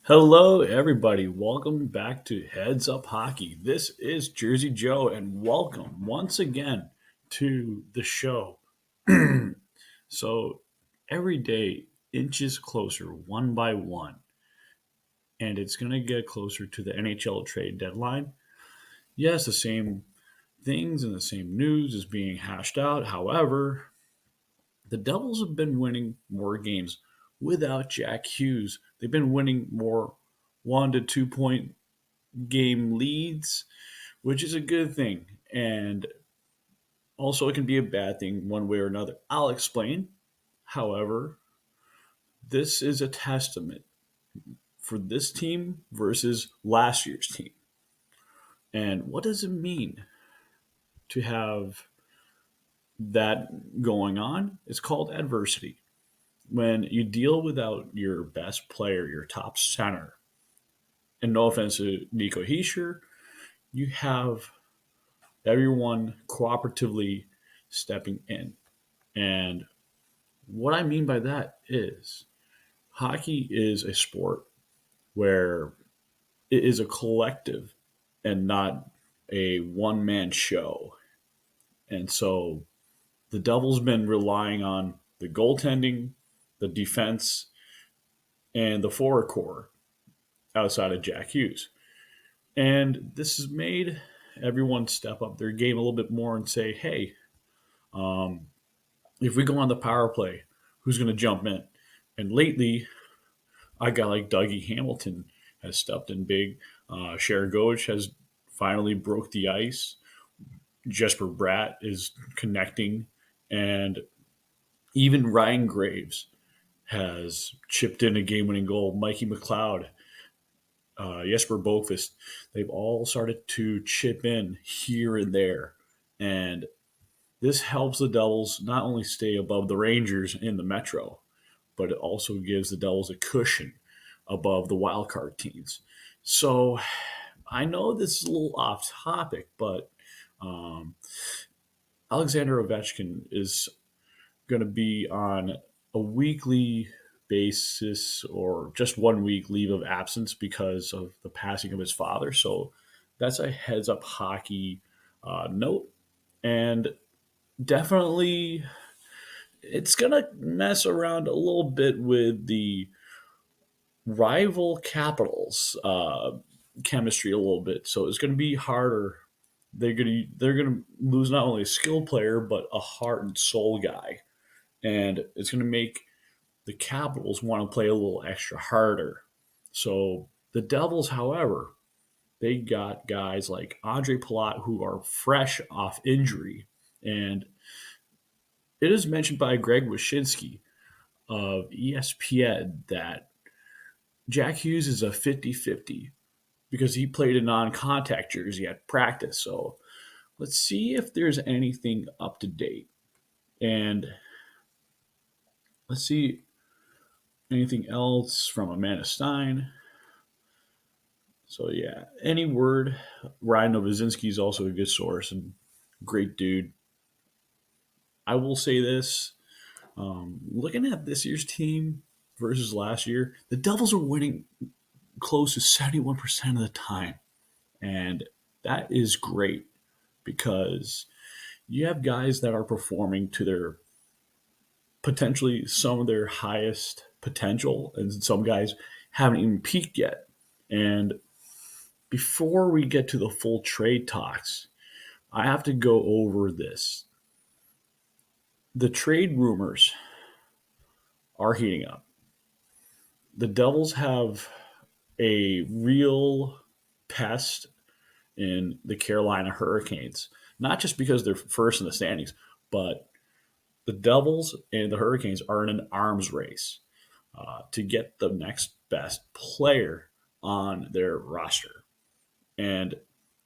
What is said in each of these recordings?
Hello, everybody. Welcome back to Heads Up Hockey. This is Jersey Joe, and welcome once again to the show. So, every day, inches closer, one by one, and it's going to get closer to the NHL trade deadline. Yes, the same things and the same news is being hashed out. However, the Devils have been winning more games without Jack Hughes. They've been winning more 1 to 2 point game leads, which is a good thing. And also, it can be a bad thing one way or another. I'll explain. However, this is a testament for this team versus last year's team. And what does it mean to have that going on? It's called adversity. When you deal without your best player, your top center, and no offense to Nico Heischer, you have everyone cooperatively stepping in. And what I mean by that is hockey is a sport where it is a collective and not a one man show. And so the Devils been relying on the goaltending, the defense, and the forward core outside of Jack Hughes. And this has made everyone step up their game a little bit more and say, hey, um, if we go on the power play, who's going to jump in? And lately, a guy like Dougie Hamilton has stepped in big. Shergoch has finally broke the ice. Jesper Bratt is connecting, and even Ryan Graves has chipped in a game-winning goal. Mikey McLeod, Jesper Boqvist, they've all started to chip in here and there, and this helps the Devils not only stay above the Rangers in the Metro, but it also gives the Devils a cushion above the wild card teams. So I know this is a little off topic, but um, Alexander Ovechkin is going to be on a weekly basis or just 1 week leave of absence because of the passing of his father. So that's a heads up hockey note. And definitely it's going to mess around a little bit with the rival capitals chemistry a little bit. So it's going to be harder. They're gonna lose not only a skill player but a heart and soul guy, and it's going to make the Capitals want to play a little extra harder. So the Devils, however, they got guys like Andre Palat who are fresh off injury, and it is mentioned by Greg Wyshynski of ESPN that Jack Hughes is a 50-50 because he played a non-contact jersey at practice. So let's see if there's anything up to date. And let's see anything else from Amanda Stein. So yeah, any word. Ryan Novozinski is also a good source and great dude. I will say this: looking at this year's team versus last year, the Devils are winning close to 71% of the time, and that is great because you have guys that are performing to their potentially some of their highest potential, and some guys haven't even peaked yet. And before we get to the full trade talks, I have to go over this. The trade rumors are heating up. The Devils have a real pest in the Carolina Hurricanes, not just because they're first in the standings, but the Devils and the Hurricanes are in an arms race to get the next best player on their roster. And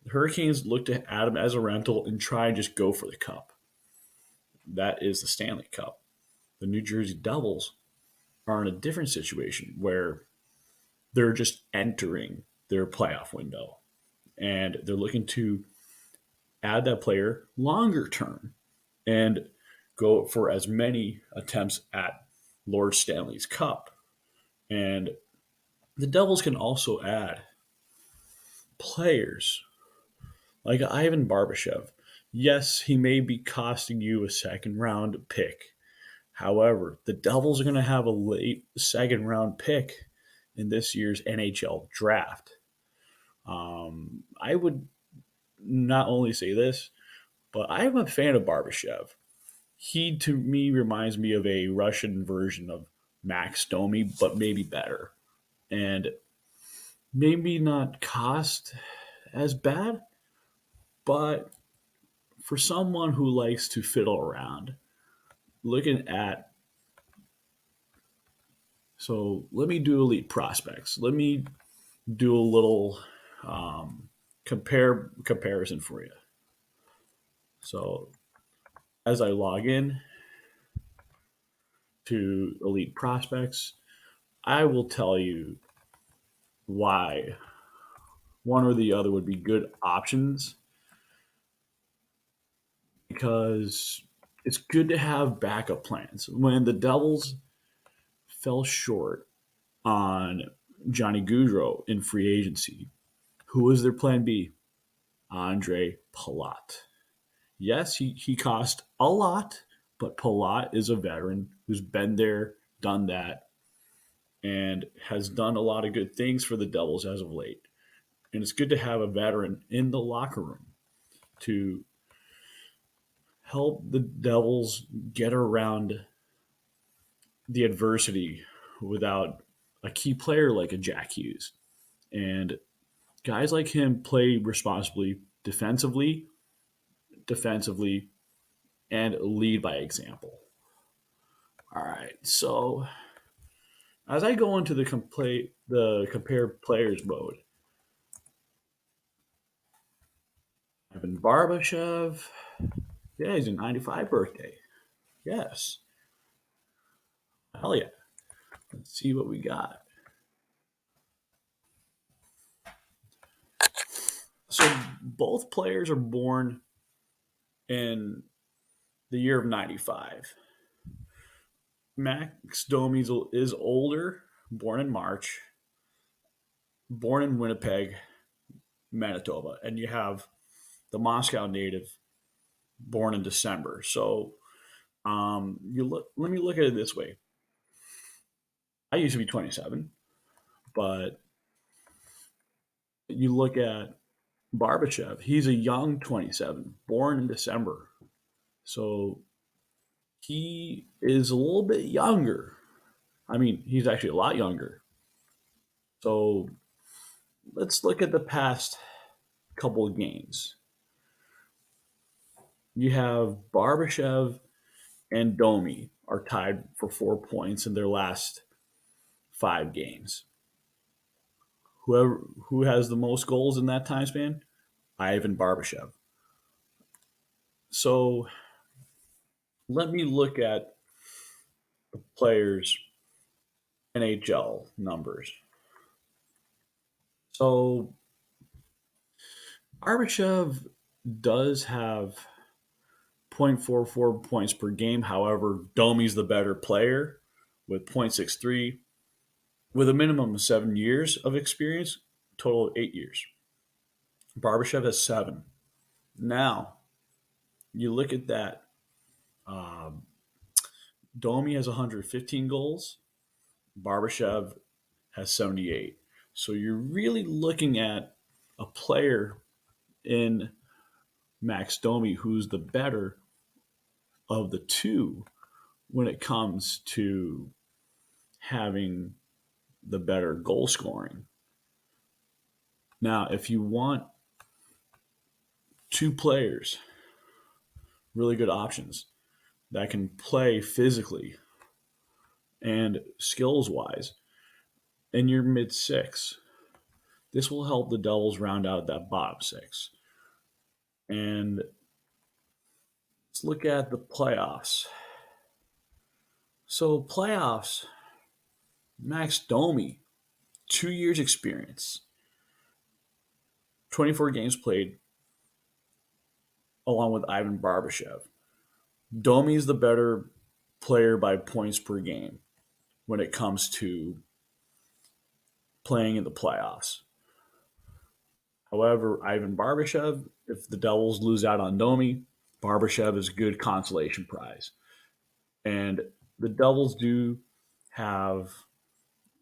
the Hurricanes look to add him as a rental and try and just go for the cup. That is the Stanley Cup. The New Jersey Devils are in a different situation where they're just entering their playoff window and they're looking to add that player longer term and go for as many attempts at Lord Stanley's Cup. And The Devils can also add players like Ivan Barbashev. Yes, he may be costing you a second round pick. However, the Devils are going to have a late second round pick in this year's NHL draft. I would not only say this, but I am a fan of Barbashev. He, to me, reminds me of a Russian version of Max Domi, but maybe better. And maybe not cost as bad, but for someone who likes to fiddle around, looking at so let me do elite prospects. Let me do a little comparison for you. So as I log in to elite prospects, I will tell you why one or the other would be good options because it's good to have backup plans. When the Devils fell short on Johnny Gaudreau in free agency, who was their plan B? Andre Palat. Yes, he cost a lot, but Palat is a veteran who's been there, done that, and has done a lot of good things for the Devils as of late. And it's good to have a veteran in the locker room to help the Devils get around the adversity without a key player like a Jack Hughes. And guys like him play responsibly defensively, and lead by example. All right, so as I go into the compare players mode, Ivan Barbashev, yeah, he's a 95 birthday. Yes, hell yeah. Let's see what we got. So both players are born in the year of 95. Max Domi is older, born in March, born in Winnipeg, Manitoba, and you have the Moscow native born in December. So you look. Let me look at it this way. I used to be 27, but you look at Barbashev. He's a young 27, born in December. So he is a little bit younger. I mean, he's actually a lot younger. So let's look at the past couple of games. You have Barbashev and Domi are tied for 4 points in their last 5 games. Who has the most goals in that time span? Ivan Barbashev. So let me look at players' NHL numbers. So Barbashev does have 0.44 points per game. However, Domi's the better player with 0.63, with a minimum of 7 years of experience, total of 8 years. Barbashev has 7. Now, you look at that. Um, Domi has 115 goals. Barbashev has 78. So you're really looking at a player in Max Domi who's the better of the two when it comes to having the better goal scoring. Now, if you want two players, really good options that can play physically and skills wise in your mid six, this will help the Devils round out that bottom six. And let's look at the playoffs. So, playoffs, Max Domi, 2 years experience, 24 games played, along with Ivan Barbashev. Domi is the better player by points per game when it comes to playing in the playoffs. However, Ivan Barbashev, if the Devils lose out on Domi, Barbashev is a good consolation prize. And the Devils do have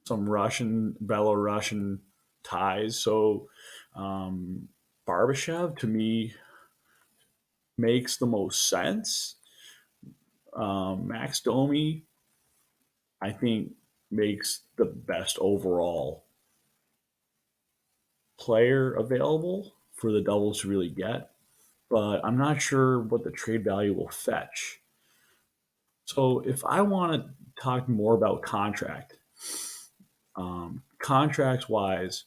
some Russian, Belarusian ties. So Barbashev, to me, makes the most sense. Max Domi, I think, makes the best overall player available for the Devils to really get. But I'm not sure what the trade value will fetch. So if I want to talk more about contracts wise,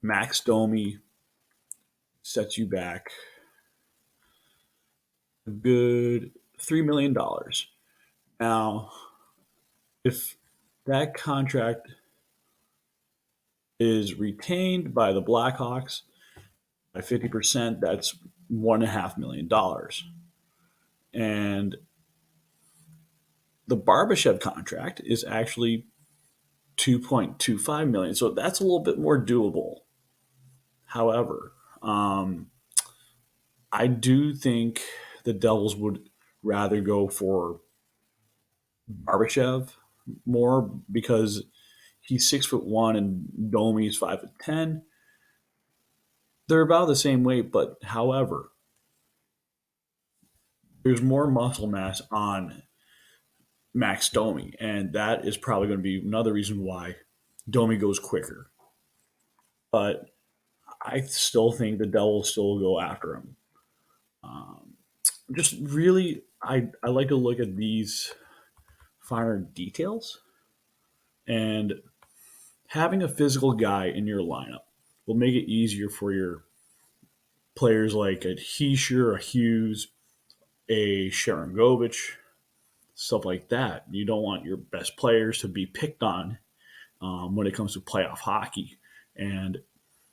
Max Domi sets you back a good $3 million. Now, if that contract is retained by the Blackhawks by 50%, that's $1.5 million. And the Barbashev contract is actually 2.25 million. So that's a little bit more doable. However, I do think the Devils would rather go for Barbashev more because he's 6'1" and Domi's 5'10". They're about the same weight, but however, there's more muscle mass on Max Domi, and that is probably going to be another reason why Domi goes quicker. But I still think the Devils still go after him. Just really, I like to look at these finer details, and having a physical guy in your lineup will make it easier for your players like a Heischer, a Hughes, a Sharon Govich, stuff like that. You don't want your best players to be picked on when it comes to playoff hockey. And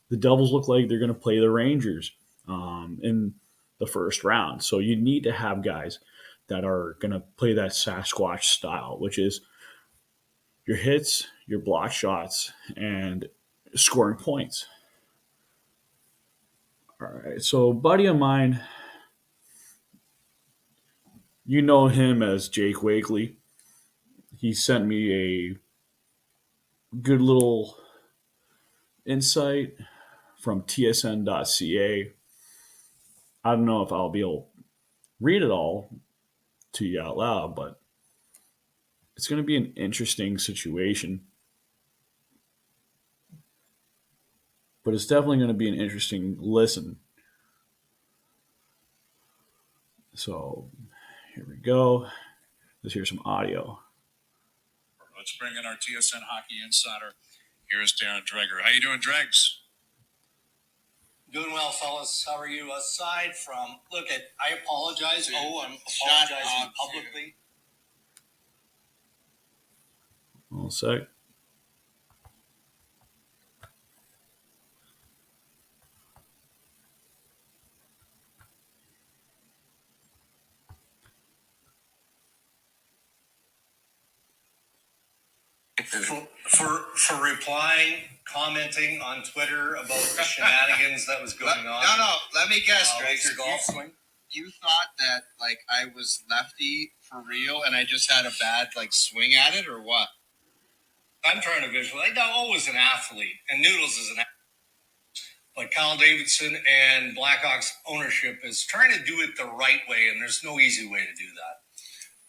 the Devils look like they're going to play the Rangers in the first round. So you need to have guys that are going to play that Sasquatch style, which is your hits, your block shots, and scoring points. All right. So, buddy of mine, you know him as Jake Wakely. He sent me a good little insight from tsn.ca. I don't know if I'll be able to read it all to you out loud, but it's going to be an interesting situation. But it's definitely going to be an interesting listen. So here we go. Let's hear some audio. Let's bring in our TSN Hockey Insider. Here's Darren Dreger. How you doing, Dregs? Doing well, fellas. How are you? Aside from, I apologize. I'm apologizing publicly. One sec. For replying, commenting on Twitter about the shenanigans that was going on. No. Let me guess, Greg. Your golf swing. You thought that I was lefty for real, and I just had a bad swing at it, or what? I'm trying to visualize. That was an athlete, and Noodles is an athlete. But Kyle Davidson and Blackhawks ownership is trying to do it the right way, and there's no easy way to do that.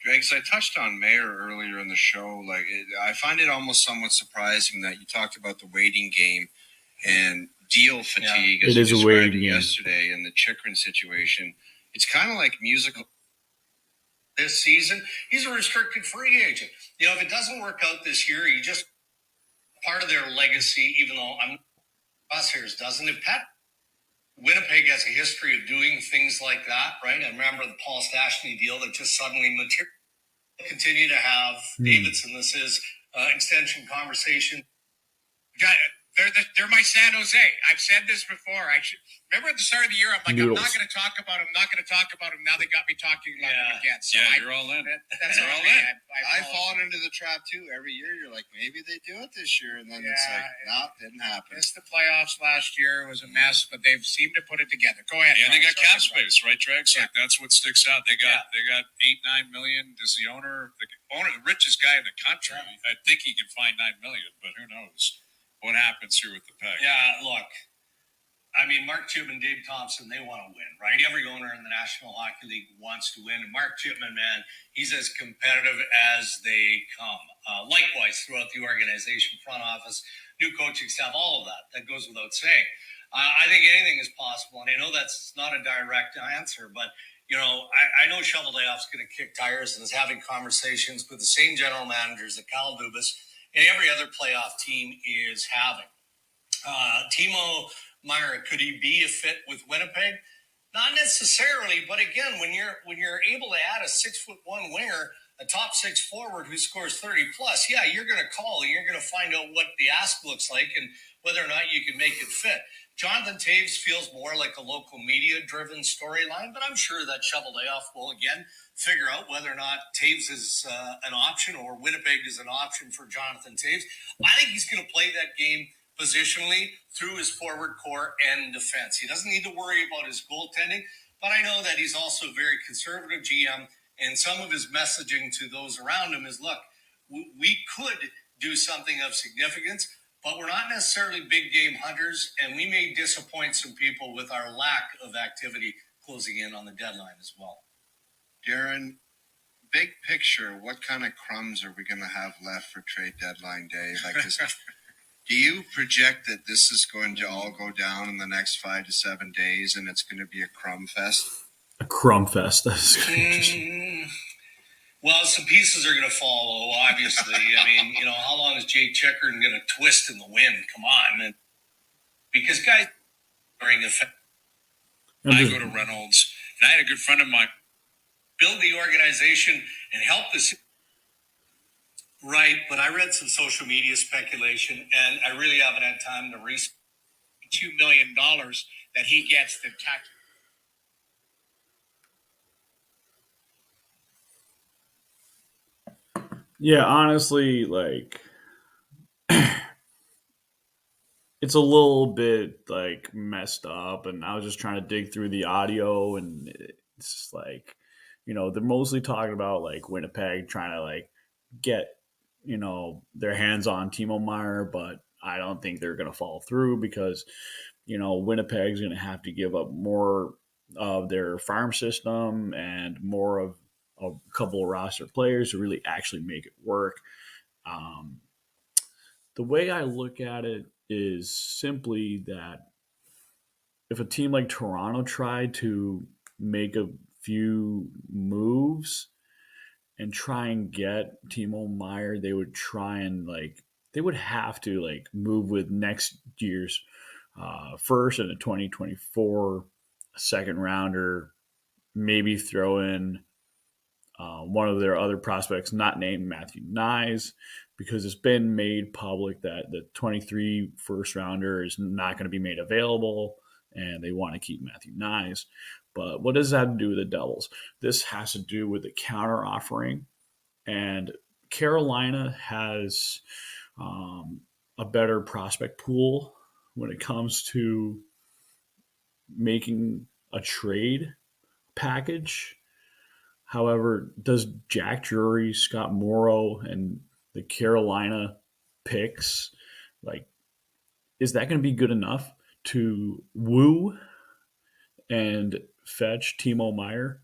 Dregs, I touched on Mayer earlier in the show. I find it almost somewhat surprising that you talked about the waiting game and deal fatigue, as it you is a described waiting it game yesterday, and the Chikrin situation. It's kind of like musical. This season, he's a restricted free agent. If it doesn't work out this year, he just part of their legacy. Even though Crosshairs doesn't. If Pat Winnipeg has a history of doing things like that, right? I remember the Paul Stastny deal that just suddenly materialized. Continue to have Davidson. This is extension conversation. They're my San Jose. I've said this before. I should remember at the start of the year. I'm like, Noodles. I'm not going to talk about them. Not going to talk about them. Now they got me talking about them again. So you're all in. That's You're all all in. in. I've fallen into the trap too. Every year, you're like, maybe they do it this year, and then it's like, no, didn't happen. Missed the playoffs last year. It was a mess, but they've seemed to put it together. Go ahead. Yeah, they got cap space, right, Dregs? Yeah. Like that's what sticks out. They got 8-9 million. Does the owner, the richest guy in the country? Yeah. I think he can find 9 million, but who knows what happens here with the Peg? Yeah, look, I mean, Mark Chipman, Dave Thompson, they want to win, right? Every owner in the National Hockey League wants to win. And Mark Chipman, man, he's as competitive as they come. Likewise, throughout the organization, front office, new coaching staff, all of that. That goes without saying. I think anything is possible. And I know that's not a direct answer, but I know Shovel Dayoff's going to kick tires and is having conversations with the same general managers that Kyle Dubas and every other playoff team is having. Timo Meier, could he be a fit with Winnipeg? Not necessarily, but again, when you're able to add a 6'1" winger, a top six forward who scores 30 plus, yeah, you're going to call and you're going to find out what the ask looks like and whether or not you can make it fit. Jonathan Toews feels more like a local media-driven storyline, but I'm sure that Shovel Dayoff will again figure out whether or not Toews is an option or Winnipeg is an option for Jonathan Toews. I think he's going to play that game positionally through his forward core and defense. He doesn't need to worry about his goaltending, but I know that he's also a very conservative GM, and some of his messaging to those around him is, look, we could do something of significance, but we're not necessarily big game hunters, and we may disappoint some people with our lack of activity closing in on the deadline as well. Darren, big picture, what kind of crumbs are we going to have left for trade deadline day? Like this, do you project that this is going to all go down in the next 5 to 7 days, and it's going to be a crumb fest? A crumb fest. That's interesting. Well, some pieces are going to follow, obviously. I mean, how long is Jake Checkern going to twist in the wind? Come on. Because guys during effect. I go to Reynolds, and I had a good friend of mine build the organization and help this. Right, but I read some social media speculation, and I really haven't had time to research. $2 million that he gets to tax. Yeah, honestly, like it's a little bit like messed up, and I was just trying to dig through the audio, and it's just like, they're mostly talking about like Winnipeg trying to like get their hands on Timo Meier, but I don't think they're going to follow through because Winnipeg's going to have to give up more of their farm system and more of a couple of roster players to really actually make it work. Um, the way I look at it is simply that if a team like Toronto tried to make a few moves and try and get Timo Meier, they would try and they would have to move with next year's first and a 2024 second rounder, maybe throw in one of their other prospects, not named Matthew Nyes, because it's been made public that the 23 first rounder is not going to be made available, and they want to keep Matthew Nyes. But what does that have to do with the Devils? This has to do with the counter offering, and Carolina has a better prospect pool when it comes to making a trade package. However, does Jack Drury, Scott Morrow, and the Carolina picks, is that going to be good enough to woo and fetch Timo Meier?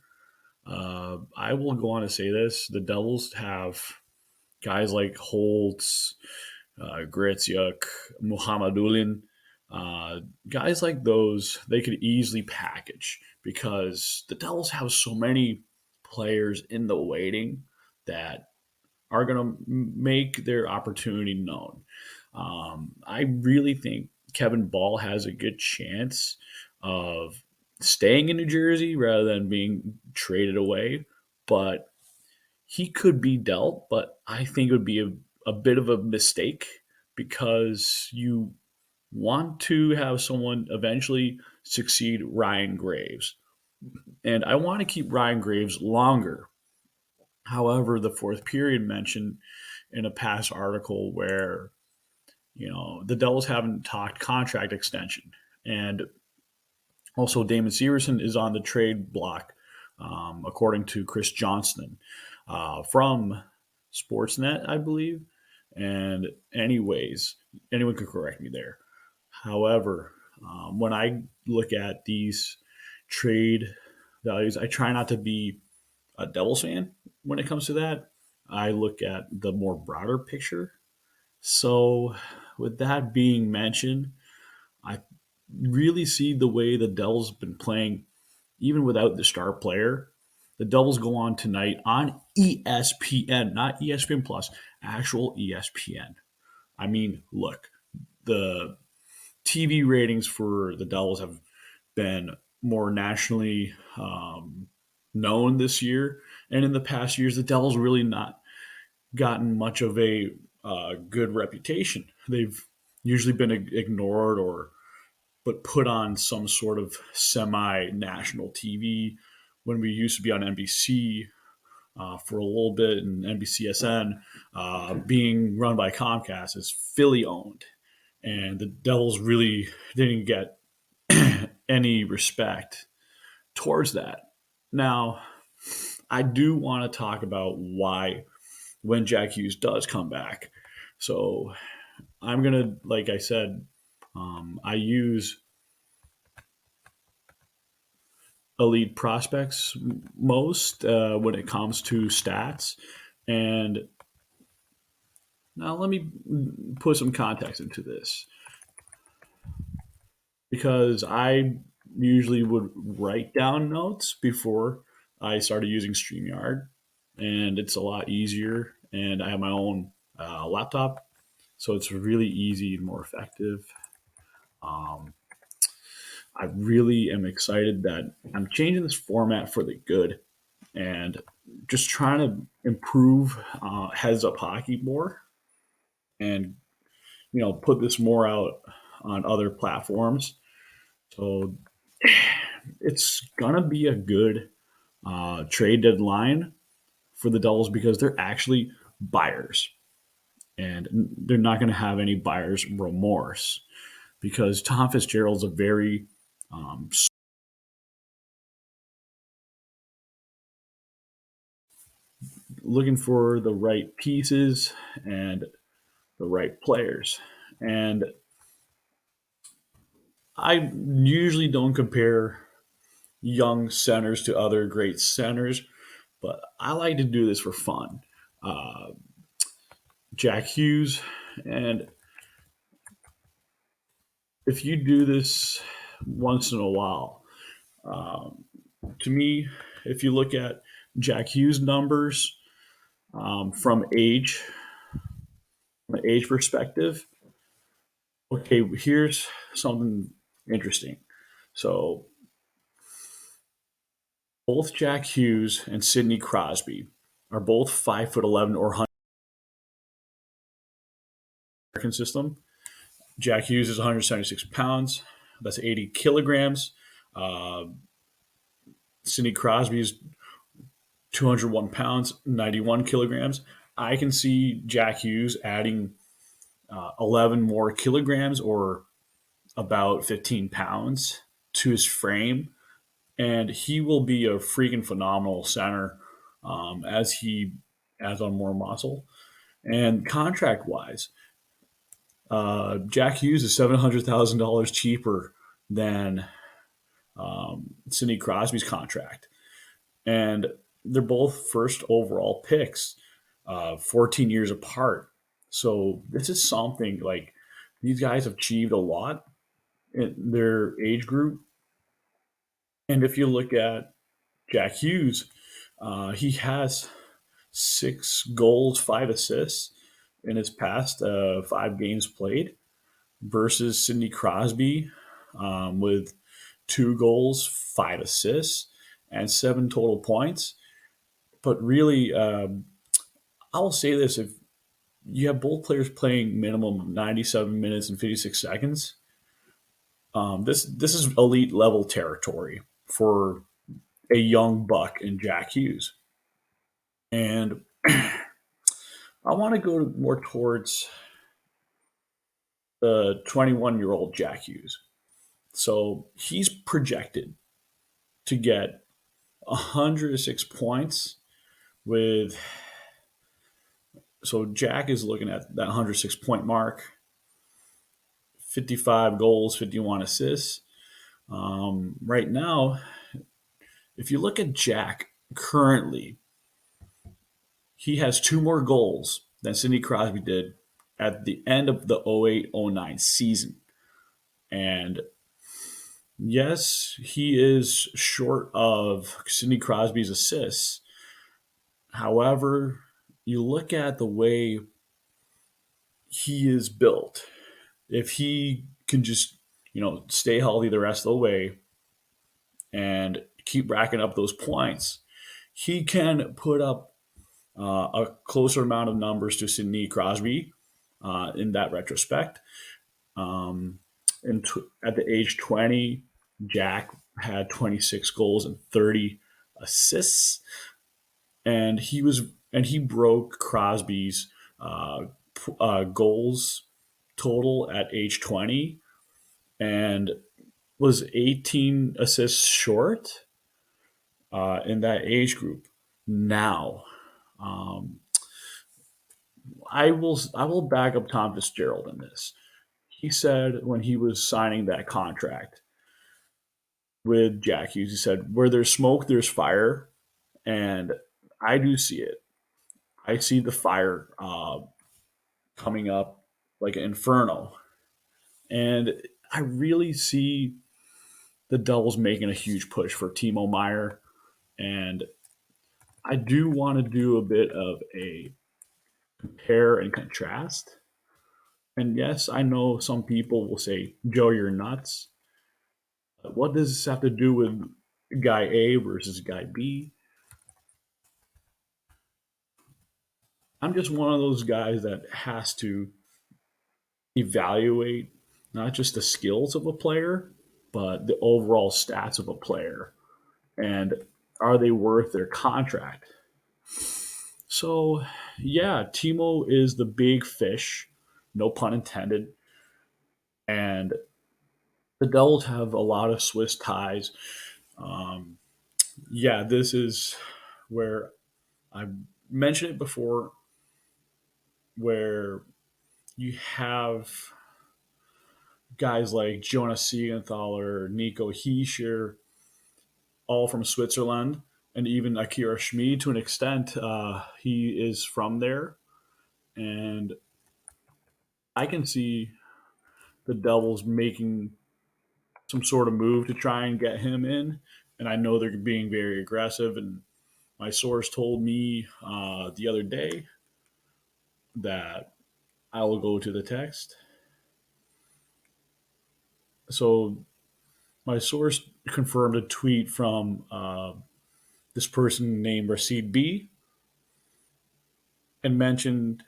I will go on to say this. The Devils have guys like Holtz, Gretzky, Muhammadulin, guys like those, they could easily package because the Devils have so many players in the waiting that are going to make their opportunity known. I really think Kevin Ball has a good chance of staying in New Jersey rather than being traded away, but he could be dealt. But I think it would be a bit of a mistake because you want to have someone eventually succeed Ryan Graves. And I want to keep Ryan Graves longer. However, the fourth period mentioned in a past article where, the Devils haven't talked contract extension. And also, Damon Severson is on the trade block, according to Chris Johnston from Sportsnet, I believe. And, anyways, anyone could correct me there. However, when I look at these trade values, I try not to be a Devils fan when it comes to that. I look at the more broader picture. So, with that being mentioned, I really see the way the Devils have been playing, even without the star player. The Devils go on tonight on ESPN, not ESPN Plus, actual ESPN. I mean, look, the TV ratings for the Devils have been more nationally known this year, and in the past years, the Devils really not gotten much of a good reputation. They've usually been ignored or but put on some sort of semi-national TV when we used to be on NBC for a little bit, and NBCSN being run by Comcast is Philly owned, and the Devils really didn't get any respect towards that. Now, I do want to talk about why when Jack Hughes does come back. So I'm gonna, like I said, I use elite prospects most when it comes to stats. And now let me put some context into this because I usually would write down notes before I started using StreamYard, and it's a lot easier. And I have my own laptop, so it's really easy and more effective. Um, I really am excited that I'm changing this format for the good and just trying to improve heads up hockey more and put this more out on other platforms. So it's gonna be a good trade deadline for the Devils because they're actually buyers and they're not going to have any buyer's remorse because Tom Fitzgerald's a very um, looking for the right pieces and the right players. And I usually don't compare young centers to other great centers, but I like to do this for fun. Uh, Jack Hughes, and if you do this once in a while, um, to me, if you look at Jack Hughes numbers from an age perspective, okay, here's something interesting. So both Jack Hughes and Sidney Crosby are both 5'11" or 100 American system. Jack Hughes is 176 pounds. That's 80 kilograms. Uh, Sidney Crosby is 201 pounds, 91 kilograms. I can see Jack Hughes adding 11 more kilograms or about 15 pounds to his frame, and he will be a freaking phenomenal center as he adds on more muscle. And contract wise, Jack Hughes is $700,000 cheaper than Sidney Crosby's contract, and they're both first overall picks, 14 years apart. So this is something like these guys have achieved a lot in their age group. And if you look at Jack Hughes, he has 6 goals, 5 assists in his past 5 games played versus Sidney Crosby with 2 goals, 5 assists, and 7 total points. But really, I will say this: if you have both players playing minimum 97 minutes and 56 seconds, This is elite level territory for a young buck in Jack Hughes, and I want to go more towards the 21-year-old Jack Hughes. So he's projected to get 106 points with. So Jack is looking at that 106 point mark, 55 goals, 51 assists. Right now, if you look at Jack currently, he has two more goals than Sidney Crosby did at the end of the 08-09 season. And yes, he is short of Sidney Crosby's assists. However, you look at the way he is built. If he can just, stay healthy the rest of the way and keep racking up those points, he can put up a closer amount of numbers to Sidney Crosby in that retrospect. Um, at the age 20, Jack had 26 goals and 30 assists, and he broke Crosby's goals total at age 20 and was 18 assists short in that age group. Now, um, I will back up Tom Fitzgerald in this. He said when he was signing that contract with Jack Hughes, he said, "Where there's smoke, there's fire," and I do see it. I see the fire coming up like an inferno, and I really see the Devils making a huge push for Timo Meyer, and I do want to do a bit of a compare and contrast. And yes, I know some people will say, "Joe, you're nuts." But what does this have to do with guy A versus guy B? I'm just one of those guys that has to evaluate not just the skills of a player, but the overall stats of a player. And are they worth their contract? So, yeah, Timo is the big fish, no pun intended. And the Devils have a lot of Swiss ties. Um, yeah, this is where I mentioned it before, where you have guys like Jonas Siegenthaler, Nico Hischier, all from Switzerland, and even Akira Schmid to an extent. He is from there, and I can see the Devils making some sort of move to try and get him in. And I know they're being very aggressive. And my source told me the other day that I will go to the text. So my source confirmed a tweet from this person named Rashid B and mentioned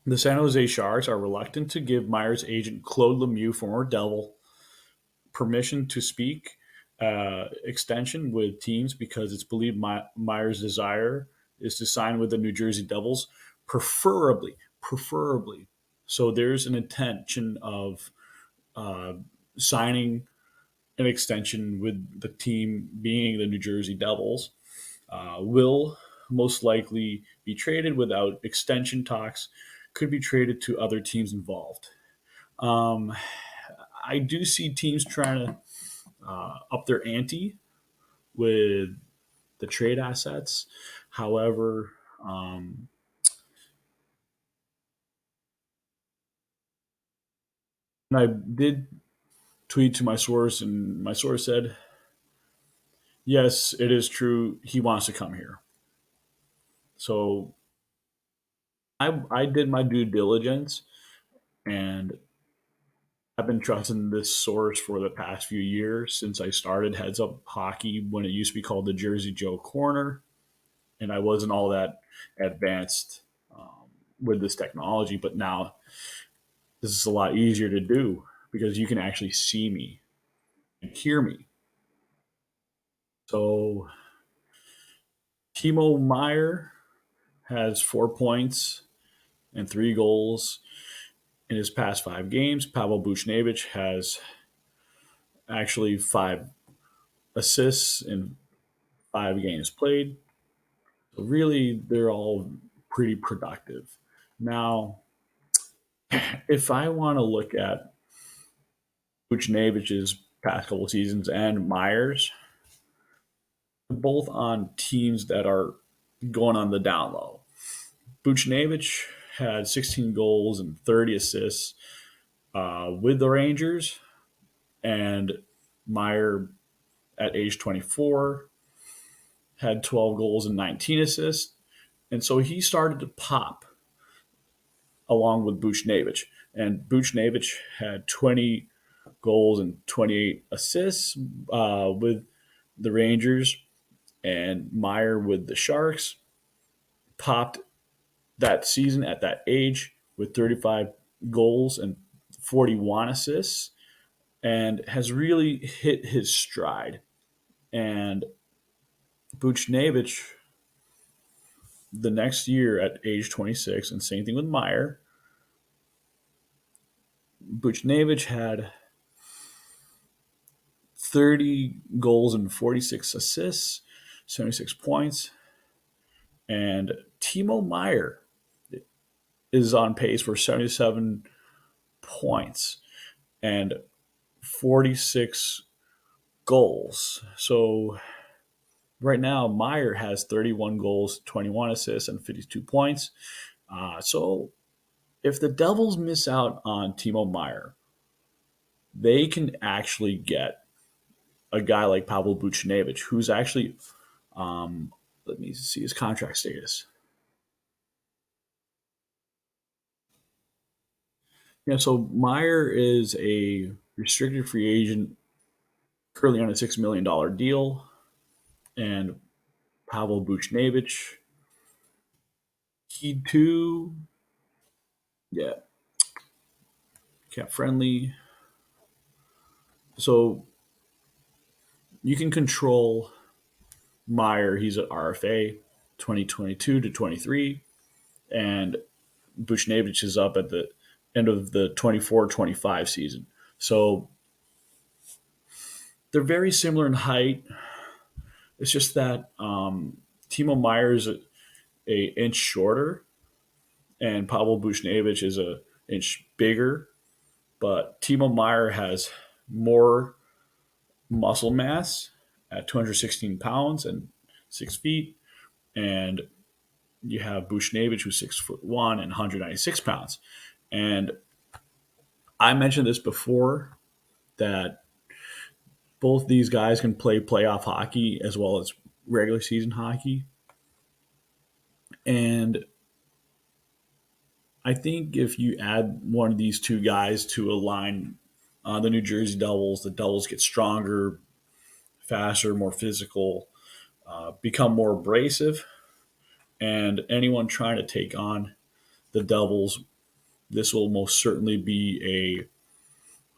the San Jose Sharks are reluctant to give Myers' agent Claude Lemieux, former Devil, permission to speak extension with teams because it's believed Myers' desire is to sign with the New Jersey Devils, preferably. So there's an intention of uh, signing an extension with the team being the New Jersey Devils. Will most likely be traded without extension talks. Could be traded to other teams involved. Um, I do see teams trying to up their ante with the trade assets. However, I did tweet to my source, and my source said, "Yes, it is true. He wants to come here." So I did my due diligence, and I've been trusting this source for the past few years since I started Heads Up Hockey when it used to be called the Jersey Joe Corner, and I wasn't all that advanced with this technology, but now this is a lot easier to do. because you can actually see me and hear me. So Timo Meyer has 4 points and 3 goals in his past 5 games. Pavel Buchnevich has actually 5 assists in 5 games played. So really, they're all pretty productive. Now, if I want to look at Buchnevich's past couple seasons and Myers, both on teams that are going on the down low. Buchnevich had 16 goals and 30 assists with the Rangers, and Meyer at age 24 had 12 goals and 19 assists. And so he started to pop along with Buchnevich. And Buchnevich had 20 goals and 28 assists with the Rangers, and Meyer with the Sharks popped that season at that age with 35 goals and 41 assists, and has really hit his stride. And Buchnevich, the next year at age 26, and same thing with Meyer, Buchnevich had 30 goals and 46 assists, 76 points. And Timo Meyer is on pace for 77 points and 46 goals. So right now, Meyer has 31 goals, 21 assists, and 52 points. So if the Devils miss out on Timo Meyer, they can actually get a guy like Pavel Buchnevich, who's actually, let me see his contract status. Yeah, so Meyer is a restricted free agent currently on a $6 million deal, and Pavel Buchnevich, he too, yeah, cap friendly. So you can control Meyer. He's at RFA 2022 to 23, and Buchnevich is up at the end of the 24-25 season. So they're very similar in height. It's just that Timo Meyer is a inch shorter, and Pavel Buchnevich is a inch bigger. But Timo Meyer has more muscle mass at 216 pounds and 6 feet, and you have Buchnevich who's 6'1" and 196 pounds. And I mentioned this before that both these guys can play playoff hockey as well as regular season hockey. And I think if you add one of these two guys to a line on the New Jersey Devils, the Devils get stronger, faster, more physical, become more abrasive. And anyone trying to take on the Devils, this will most certainly be a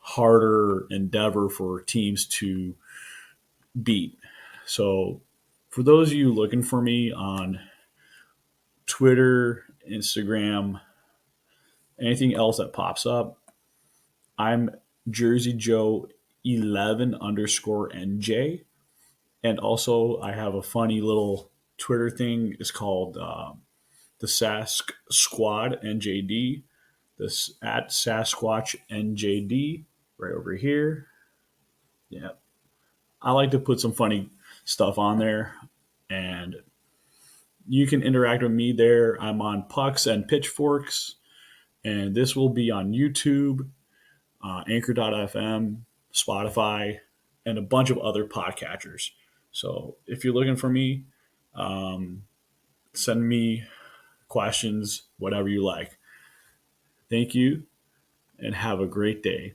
harder endeavor for teams to beat. So, for those of you looking for me on Twitter, Instagram, anything else that pops up, I'm Jersey Joe 11 underscore NJ. And also, I have a funny little Twitter thing. It's called the Sask Squad NJD. This at Sasquatch NJD right over here. Yeah, I like to put some funny stuff on there, and you can interact with me there. I'm on Pucks and Pitchforks, and this will be on YouTube, Anchor.fm, Spotify, and a bunch of other podcatchers. So if you're looking for me, um, send me questions, whatever you like. Thank you, and have a great day.